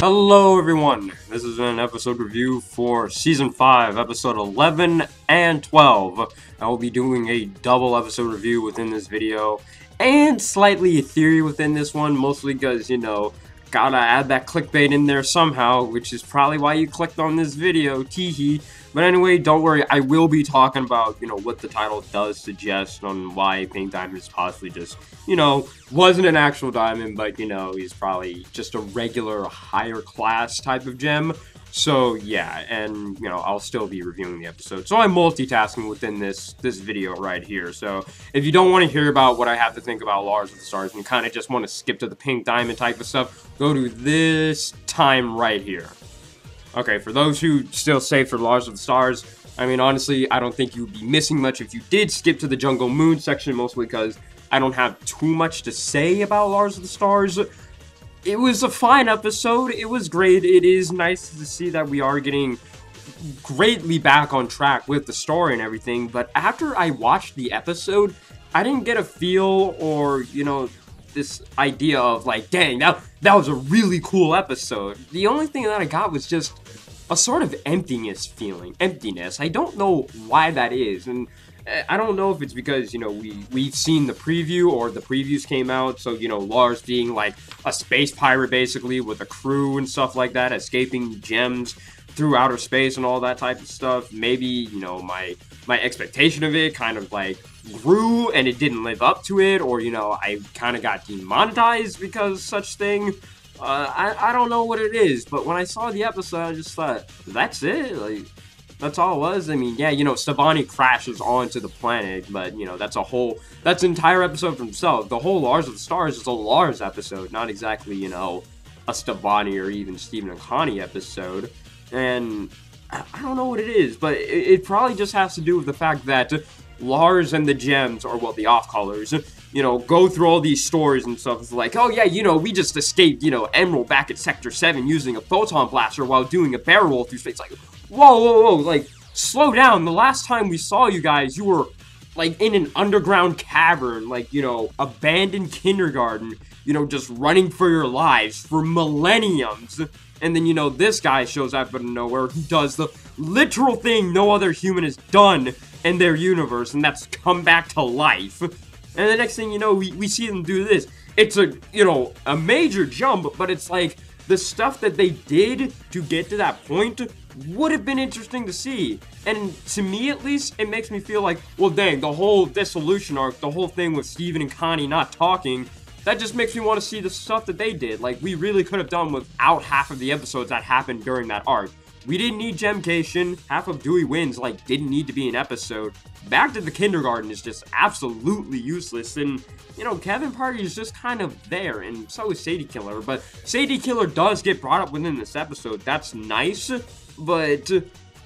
Hello everyone, this is an episode review for Season 5, Episode 11 and 12. I will be doing a double episode review within this video, and slightly a theory within this one, mostly because, gotta add that clickbait in there somehow, which is probably why you clicked on this video, teehee. But anyway, don't worry, I will be talking about, what the title does suggest on why Pink Diamond is possibly just, wasn't an actual diamond, but, he's probably just a regular, higher class type of gem. So, yeah, and, I'll still be reviewing the episode. So I'm multitasking within this video right here. So if you don't want to hear about what I have to think about Lars of the Stars and you kind of just want to skip to the Pink Diamond type of stuff, go to this time right here. Okay, for those who still save for Lars of the Stars, I mean, honestly, I don't think you'd be missing much if you did skip to the Jungle Moon section, mostly because I don't have too much to say about Lars of the Stars. It was a fine episode. It was great. It is nice to see that we are getting greatly back on track with the story and everything, but after I watched the episode, I didn't get a feel or, this idea of like, dang, that was a really cool episode. The only thing that I got was just a sort of emptiness. I don't know why that is, and I don't know if it's because, we've seen the preview or the previews came out, so, Lars being like a space pirate basically with a crew and stuff like that, escaping gems through outer space and all that type of stuff. Maybe, my expectation of it kind of like grew and it didn't live up to it, or, I kind of got demonetized because such thing. I don't know what it is, but when I saw the episode, I just thought, that's it? Like, that's all it was? I mean, yeah, Stabani crashes onto the planet, but, that's an entire episode for himself. The whole Lars of the Stars is a Lars episode, not exactly, a Stabani or even Steven and Connie episode. And I don't know what it is, but it probably just has to do with the fact that Lars and the gems, or well, the off-colors, go through all these stories and stuff. It's like, oh yeah, we just escaped, Emerald back at Sector 7 using a photon blaster while doing a barrel roll through space. Like, whoa, like, slow down. The last time we saw you guys, you were, like, in an underground cavern, like, abandoned kindergarten, just running for your lives for millenniums. And then, this guy shows up out of nowhere who does the literal thing no other human has done in their universe, and that's come back to life. And the next thing you know, we see them do this. It's a major jump, but it's like the stuff that they did to get to that point would have been interesting to see. And to me, at least, it makes me feel like, well, dang, the whole dissolution arc, the whole thing with Steven and Connie not talking, that just makes me want to see the stuff that they did. Like, we really could have done without half of the episodes that happened during that arc. We didn't need Gemcation. Half of Dewey Wins, like, didn't need to be an episode. Back to the Kindergarten is just absolutely useless. And, Kevin Party is just kind of there. And so is Sadie Killer. But Sadie Killer does get brought up within this episode. That's nice. But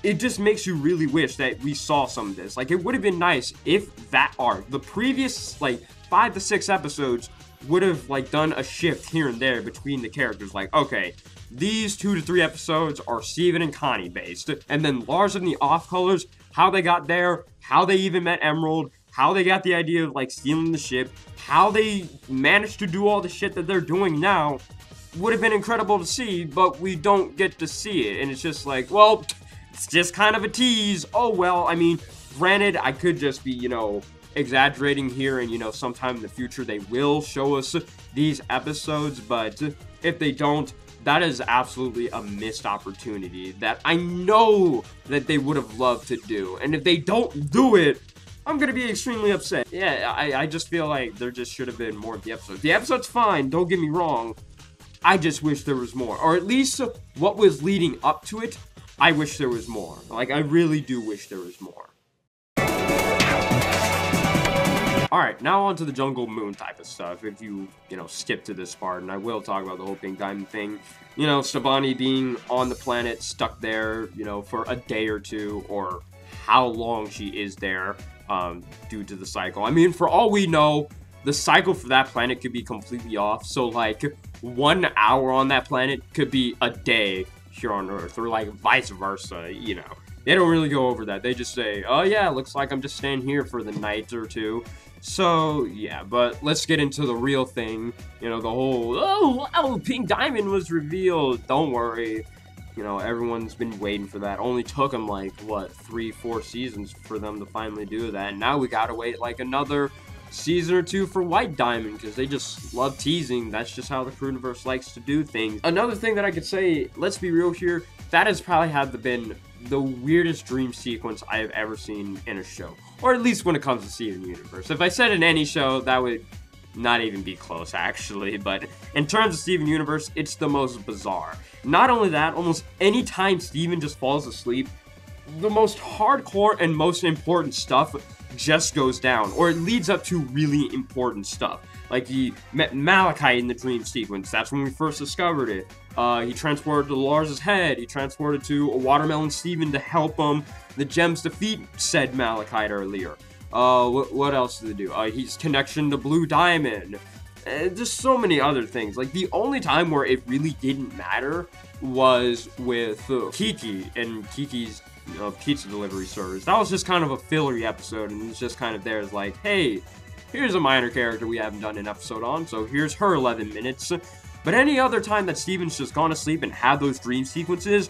it just makes you really wish that we saw some of this. Like, it would have been nice if that arc, the previous, like, 5 to 6 episodes, would have, like, done a shift here and there between the characters. Like, okay, these 2 to 3 episodes are Steven and Connie based, and then Lars and the off-colors, how they got there, how they even met Emerald, how they got the idea of, like, stealing the ship, how they managed to do all the shit that they're doing now, would have been incredible to see, but we don't get to see it, and it's just like, well, it's just kind of a tease. Oh, well, I mean, granted, I could just be, exaggerating here, and sometime in the future they will show us these episodes, but if they don't, that is absolutely a missed opportunity that I know that they would have loved to do. And if they don't do it, I'm gonna be extremely upset. Yeah, I just feel like there just should have been more of the episodes. The episode's fine, don't get me wrong. I just wish there was more, or at least what was leading up to it. I wish there was more. Like, I really do wish there was more. Alright, now on to the Jungle Moon type of stuff, if you, skip to this part, and I will talk about the whole Pink Diamond thing. Stabani being on the planet, stuck there, for a day or two, or how long she is there, due to the cycle. I mean, for all we know, the cycle for that planet could be completely off, so, like, 1 hour on that planet could be a day here on Earth, or, like, vice versa, They don't really go over that. They just say, oh yeah, looks like I'm just staying here for the night or two. So, yeah, but let's get into the real thing. You know, the whole, oh, Pink Diamond was revealed. Don't worry. You know, everyone's been waiting for that. Only took them, like, what, 3-4 seasons for them to finally do that. And now we gotta wait, like, another season or two for White Diamond, because they just love teasing. That's just how the Crewniverse likes to do things. Another thing that I could say, let's be real here, that has probably been the weirdest dream sequence I have ever seen in a show. Or at least when it comes to Steven Universe. If I said in any show, that would not even be close, actually. But in terms of Steven Universe, it's the most bizarre. Not only that, almost any time Steven just falls asleep, the most hardcore and most important stuff just goes down, or it leads up to really important stuff. Like, he met Malachite in the dream sequence. That's when we first discovered it. He transported to Lars's head. He transported to a Watermelon Steven to help him. The gems defeat said Malachite earlier. What else did they do? He's connection to Blue Diamond. Just so many other things. Like, the only time where it really didn't matter was with Kiki and Kiki's pizza delivery service. That was just kind of a fillery episode, and it's just kind of there as like, hey, here's a minor character we haven't done an episode on, so here's her 11 minutes. But any other time that Steven's just gone to sleep and had those dream sequences,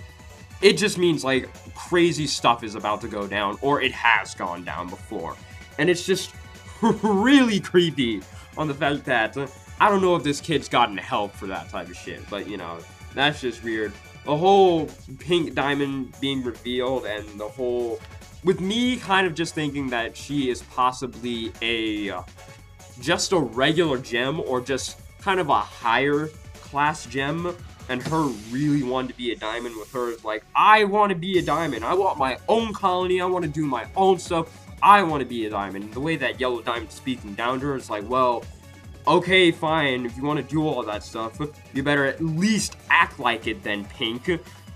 it just means, like, crazy stuff is about to go down, or it has gone down before. And it's just really creepy on the fact that, I don't know if this kid's gotten help for that type of shit, but, you know, that's just weird. The whole Pink Diamond being revealed, and the whole, with me kind of just thinking that she is possibly just a regular gem, or just kind of a higher class gem, and her really wanting to be a diamond. With her, like, I want to be a diamond. I want my own colony. I want to do my own stuff. I want to be a diamond. And the way that Yellow Diamond's speaking down to her, it's like, well, okay, fine, if you want to do all that stuff, you better at least act like it then, Pink.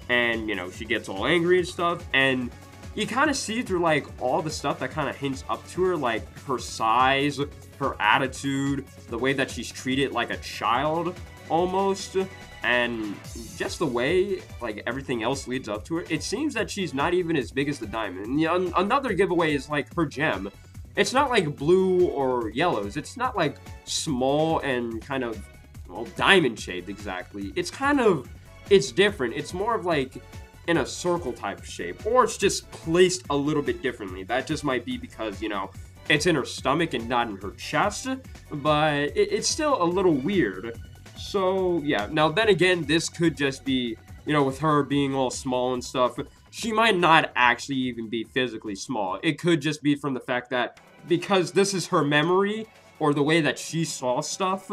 And, you know, she gets all angry and stuff, and you kind of see through, like, all the stuff that kind of hints up to her, like, her size, her attitude, the way that she's treated like a child, almost, and just the way, like, everything else leads up to it. It seems that she's not even as big as the diamond. And, you know, another giveaway is, like, her gem. It's not like blue or yellows. It's not like small and kind of, well, diamond shaped exactly. It's kind of, it's different. It's more of like in a circle type of shape, or it's just placed a little bit differently. That just might be because, you know, it's in her stomach and not in her chest, but it's still a little weird. So yeah, now then again, this could just be, you know, with her being all small and stuff, she might not actually even be physically small. It could just be from the fact that, because this is her memory, or the way that she saw stuff,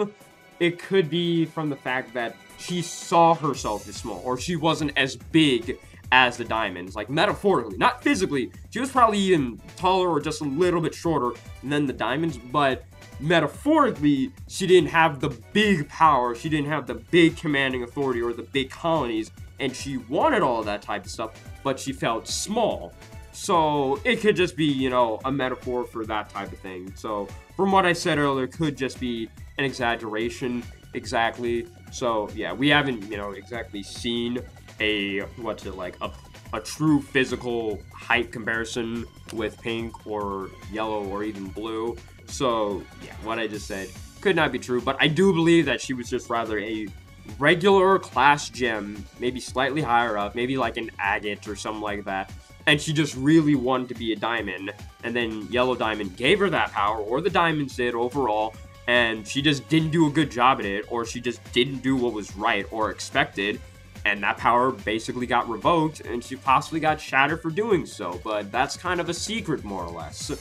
it could be from the fact that she saw herself as small, or she wasn't as big as the diamonds, like metaphorically, not physically. She was probably even taller or just a little bit shorter than the diamonds, but metaphorically, she didn't have the big power, she didn't have the big commanding authority or the big colonies, and she wanted all of that type of stuff, but she felt small. So it could just be, you know, a metaphor for that type of thing. So from what I said earlier, it could just be an exaggeration, exactly. So yeah, we haven't, you know, exactly seen a true physical height comparison with Pink or Yellow or even Blue. So yeah, what I just said could not be true, but I do believe that she was just rather a regular class gem, maybe slightly higher up, maybe like an agate or something like that, and she just really wanted to be a diamond, and then Yellow Diamond gave her that power, or the diamonds did overall, and she just didn't do a good job at it, or she just didn't do what was right or expected, and that power basically got revoked, and she possibly got shattered for doing so, but that's kind of a secret, more or less.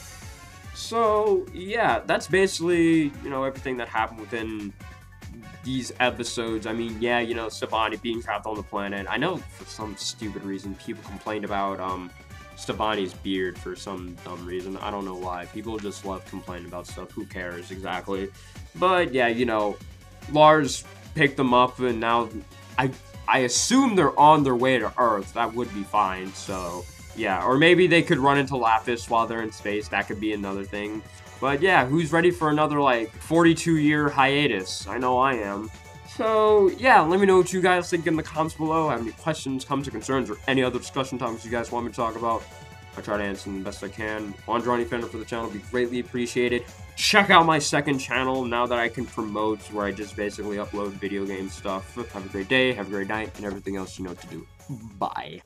So yeah, that's basically, you know, everything that happened within these episodes. I mean, yeah, you know, Stefani being trapped on the planet. I know for some stupid reason people complained about Stefani's beard for some dumb reason. I don't know why. People just love complaining about stuff. Who cares exactly? But yeah, you know, Lars picked them up, and now I assume they're on their way to Earth. That would be fine. So yeah, or maybe they could run into Lapis while they're in space. That could be another thing. But yeah, who's ready for another, like, 42-year hiatus? I know I am. So yeah, let me know what you guys think in the comments below. Have any questions, comments, or concerns, or any other discussion topics you guys want me to talk about. I try to answer them the best I can. Want to draw any fandom for the channel, would be greatly appreciated. Check out my second channel now that I can promote, where I just basically upload video game stuff. Have a great day, have a great night, and everything else you know to do. Bye.